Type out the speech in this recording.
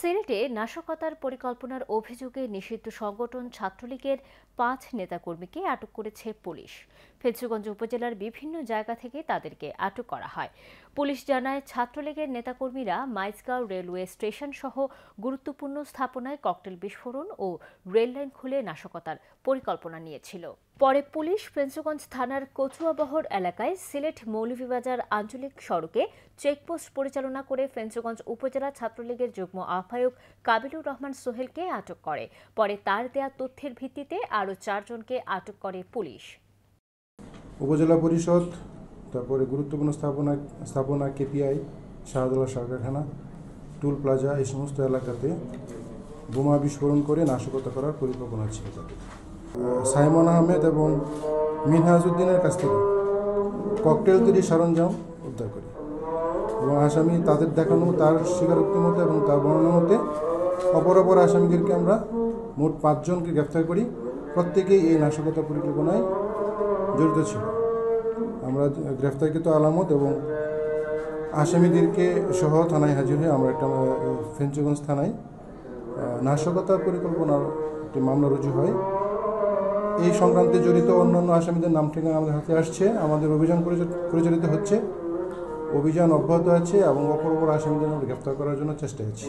সিলেটে নাশকতার পরিকল্পনার অভিযোগে নিষিদ্ধ সংগঠন ছাত্রলীগের ৫ নেতাকর্মীকে আটক করেছে পুলিশ। ফেঞ্চুগঞ্জ উপজেলার বিভিন্ন জায়গা থেকে তাদেরকে আটক করা হয়। পুলিশ জানায়, ছাত্রলীগের নেতাকর্মীরা মাইজগাঁও রেলওয়ে স্টেশন সহ গুরুত্বপূর্ণ স্থাপনায় ককটেল বিস্ফোরণ ও রেললাইন খুলে নাশকতার পরিকল্পনা নিয়েছিল। পরে পুলিশ ফেঞ্চুগঞ্জ থানার কচুয়াবহর এলাকায় সিলেট মৌলভীবাজার আঞ্চলিক সড়কে চেকপোস্ট পরিচালনা করে ফেঞ্চুগঞ্জ উপজেলা ছাত্রলীগের যুগ্ম আহ্বায়ক কাবিলুর রহমান সোহেলকে আটক করে। পরে তার দেয়া তথ্যের ভিত্তিতে আরও ৪ জনকে আটক করে পুলিশ। উপজেলা পরিষদ, তারপরে গুরুত্বপূর্ণ স্থাপনা কেপিআই, শাহদুল্লাহ সরকারখানা, টুল প্লাজা, এই সমস্ত এলাকাতে বোমা বিস্ফোরণ করে নাশকতা করার পরিকল্পনা ছিল তাদের। সাইমন আহমেদ এবং মিনহাজউদ্দিনের কাছ থেকে ককটেল তৈরি সরঞ্জাম উদ্ধার করি এবং আসামি তাদের দেখানো তার স্বীকারোক্তি মতো এবং তার বর্ণনা মতে অপর আসামিদেরকে আমরা মোট ৫ জনকে গ্রেফতার করি। প্রত্যেকেই এই নাশকতা পরিকল্পনায় জড়িত ছিল। আমরা গ্রেফতারকৃত আলামত এবং আসামিদেরকে সহ থানায় হাজির হয়ে আমরা একটা ফেঞ্চুগঞ্জ থানায় নাশকতার পরিকল্পনার একটি মামলা রুজু হয়। এই সংক্রান্তে জড়িত অন্যান্য আসামিদের নাম ঠিকানা আমাদের হাতে আসছে। আমাদের অভিযান পরিচালিত হচ্ছে, অভিযান অব্যাহত আছে এবং অপর আসামিদের গ্রেফতার করার জন্য চেষ্টা হচ্ছে।